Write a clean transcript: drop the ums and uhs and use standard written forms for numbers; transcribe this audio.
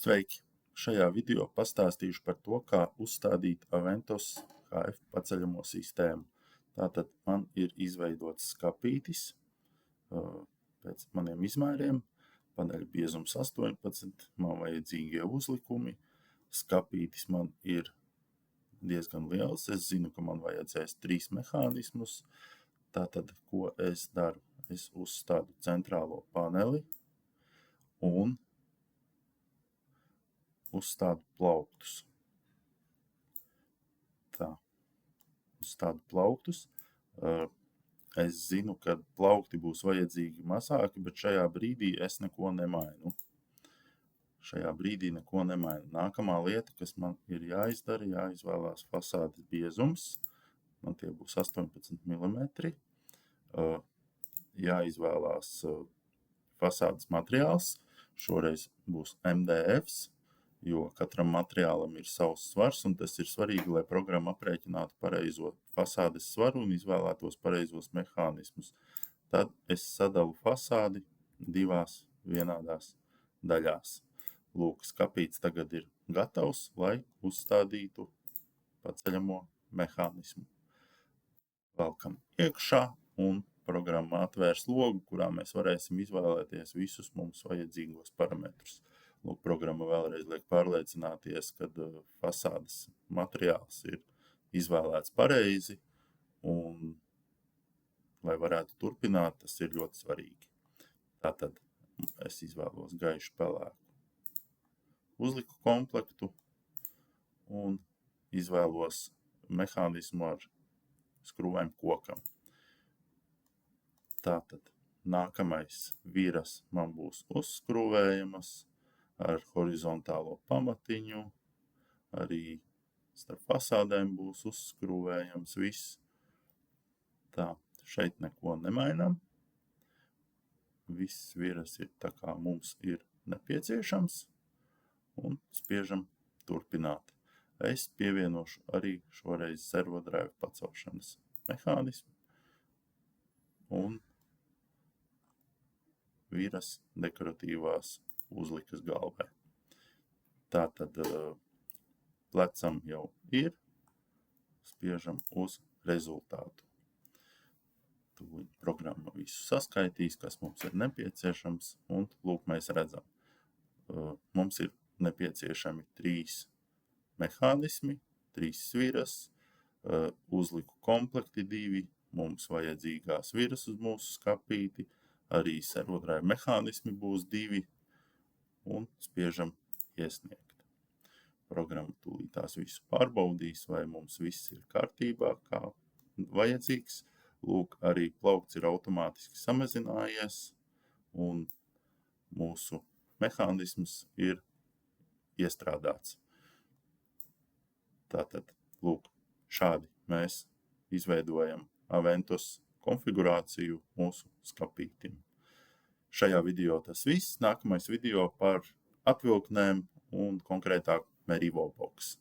Sveiki! Šajā video pastāstīšu par to, kā uzstādīt Aventos HF paceļamo sistēmu. Tātad man ir izveidots skapītis pēc maniem izmēriem, paneļa biezums 18, man vajadzīgie uzlikumi. Skapītis man ir diezgan liels, es zinu, ka man vajadzēs 3 mehānismus. Tātad, ko es daru? Es uzstādu centrālo paneli un uzstādu plauktus. Tā, uzstādu plauktus. Es zinu, ka plaukti būs vajadzīgi mazāki, bet šajā brīdī es neko nemainu. Nākamā lieta, kas man ir jāizdara, jāizvēlās fasādes biezums. Man tie būs 18 mm. Jāizvēlās fasādes materiāls. Šoreiz būs MDFs, jo katram materiālam ir savs svars, un tas ir svarīgi, lai programma aprēķinātu pareizo fasādes svaru un izvēlētos pareizos mehānismus. Tad es sadalu fasādi 2 vienādās daļās. Lūk, skapīts tagad ir gatavs, lai uzstādītu paceļamo mehānismu. Velkam iekšā un programma atvērs logu, kurā mēs varēsim izvēlēties visus mums vajadzīgos parametrus. Lūk, programma vēlreiz liek pārliecināties, ka fasādes materiāls ir izvēlēts pareizi, un, lai varētu turpināt, tas ir ļoti svarīgi. Tātad es izvēlos gaišu pelēku uzliku komplektu un izvēlos mehānismu ar skrūvēm kokam. Tātad nākamais viras man būs uzskrūvējamas ar horizontālo pamatiņu, arī starp fasādēm būs uzskrūvējams viss. Tā, šeit neko nemainam. Viss viras ir tā, kā mums ir nepieciešams, un spiežam turpināt. Es pievienošu arī šoreiz servodrēvu pacelšanas mehānismu un viras dekoratīvās uzlikas galvē. Tātad plecam jau ir, spiežam uz rezultātu. Tūlīt programma visu saskaitīs, kas mums ir nepieciešams, un lūk, mēs redzam. Mums ir nepieciešami 3 mehānismi, 3 sviras, uzliku komplekti 2, mums vajadzīgās viras uz mūsu skapīti, arī servodrēvu mehānismi būs 2, un spiežam iesniegt. Programma tūlīt tās visu pārbaudīs, vai mums viss ir kārtībā, kā vajadzīgs. Lūk, arī plaukts ir automātiski samazinājies, un mūsu mehānisms ir iestrādāts. Tātad, lūk, šādi mēs izveidojam Aventos konfigurāciju mūsu skapītim. Šajā video tas viss. Nākamais video par atvilknēm un konkrētāk Merivo box.